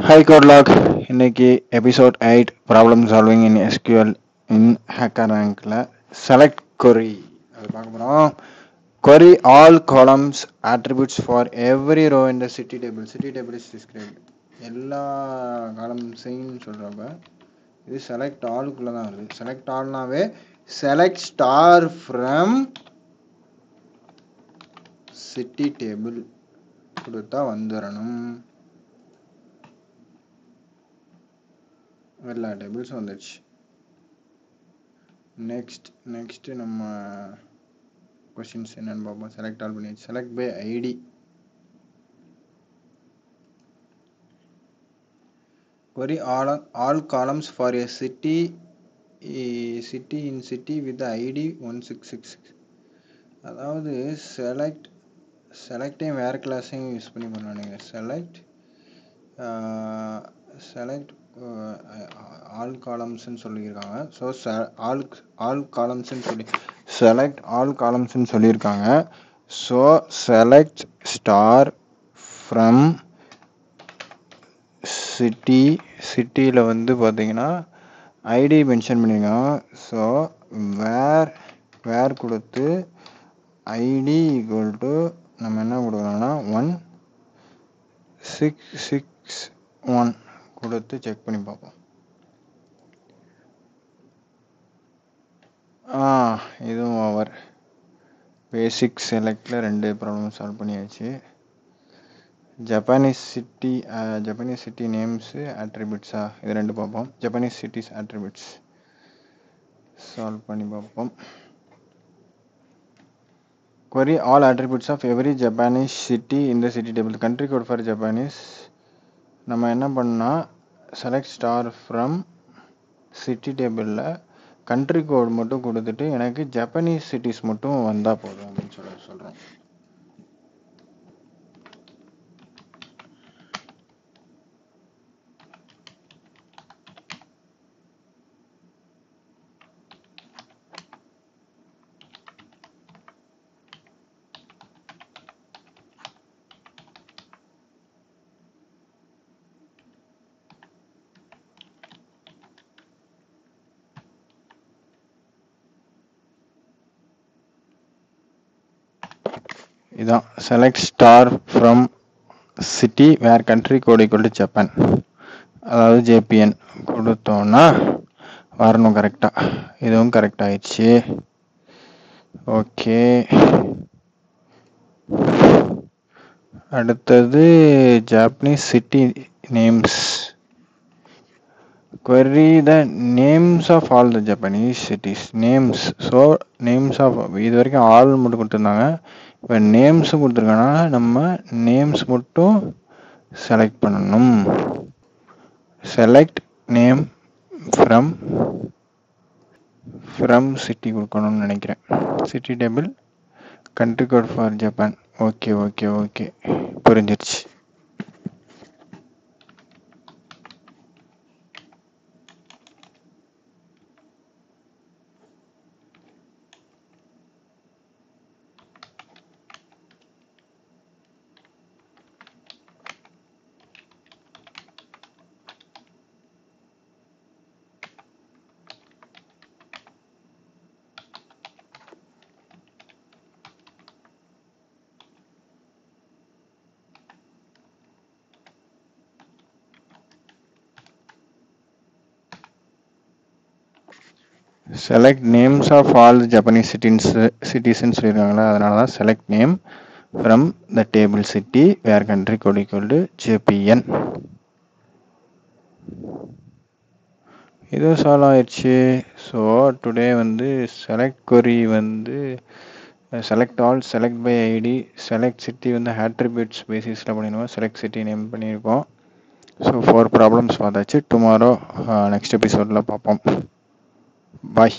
Hi Codlog, இன்னைக்கு episode 8 problem solving in SQL in hacker ரேங்க்ல select query அது பார்க்க போகிறோம். Query all columns attributes for every row in the city table. City table is described. எல்லா காலம்ஸையும் சொல்கிறப்ப இது செலக்ட் ஆலுக்குள்ளே தான் வருது. செலக்ட் ஆல்னாவே select star from city table கொடுத்தா வந்துடணும். எல்லா டேபிள்ஸும் வந்துடுச்சு. நெக்ஸ்ட் நம்ம கொஸ்டின்ஸ் என்னன்னு பார்ப்போம். செலக்ட் ஆல் பண்ணி select by ID. query all columns for a city in city with the id 1666. அதாவது செலக்டையும் வேறு கிளாஸையும் யூஸ் பண்ணி பண்ணுவானுங்க. செலக்ட் ஆல் காலம்ஸ்ன்னு சொல்லியிருக்காங்க. ஸோ ஆல் காலம்ஸ்ன்னு சொல்லி செலக்ட் ஆல் காலம்ஸ்ன்னு சொல்லியிருக்காங்க. ஸோ செலக்ட் ஸ்டார் ஃப்ரம் சிட்டியில் வந்து பார்த்தீங்கன்னா ஐடி மென்ஷன் பண்ணியிருக்காங்க. ஸோ வேர் கொடுத்து ஐடி ஈக்குவல் டு நம்ம என்ன கொடுக்கலாம்னா 1661 கொடுத்து செக் பண்ணி பார்ப்போம். இதுவும் ஓவர். பேசிக் செலக்டில் 2 ப்ராப்ளம் சால்வ் பண்ணியாச்சு. ஜப்பானீஸ் சிட்டி நேம்ஸு ஆட்ரிபியூட்ஸா இது 2 பார்ப்போம். ஜப்பானீஸ் சிட்டிஸ் ஆட்ரிபியூட்ஸ் சால்வ் பண்ணி பார்ப்போம். query all attributes of every Japanese city in the city table. country code for Japanese நம்ம என்ன பண்ணால் செலக்ட் ஸ்டார் ஃப்ரம் சிட்டி டேபிளில் கண்ட்ரி கோட் மட்டும் கொடுத்துட்டு எனக்கு ஜப்பானீஸ் சிட்டிஸ் மட்டும் வந்தால் போதும் அப்படின்னு சொல்கிறோம். இதான் select star from city where country code equal to Japan, அதாவது ஜேபிஎன் கொடுத்தோன்னா வரணும் கரெக்டாக. இதுவும் கரெக்ட் ஆயிடுச்சு. ஓகே, அடுத்தது Japanese city names. query the names of all the Japanese cities. Names. So names of இது வரைக்கும் ஆல் மட்டும் கொடுத்துருந்தாங்க. இப்போ நேம்ஸும் கொடுத்துருக்காங்கன்னா நம்ம நேம்ஸ் மட்டும் செலக்ட் பண்ணணும். செலக்ட் நேம் ஃப்ரம் சிட்டி கொடுக்கணும்னு நினைக்கிறேன். City table country code for Japan. Okay புரிஞ்சிருச்சு. Select names of all Japanese சிட்டிஸ்ன்னு சொல்லியிருக்காங்களா, அதனால தான் select name from the table city where country code equal to JPN. இதுவும் சால்வ் ஆயிடுச்சு. ஸோ டுடே வந்து செலக்ட் கொரி வந்து select all, select by ID, select city வந்து ஆட்ரிபியூட்ஸ் பேசிஸில் பண்ணிடுவோம். செலக்ட் சிட்டி நேம் பண்ணியிருக்கோம். ஸோ 4 ப்ராப்ளம்ஸ் பார்த்தாச்சு. டுமாரோ நெக்ஸ்ட் எபிசோடில் பார்ப்போம். பாய்.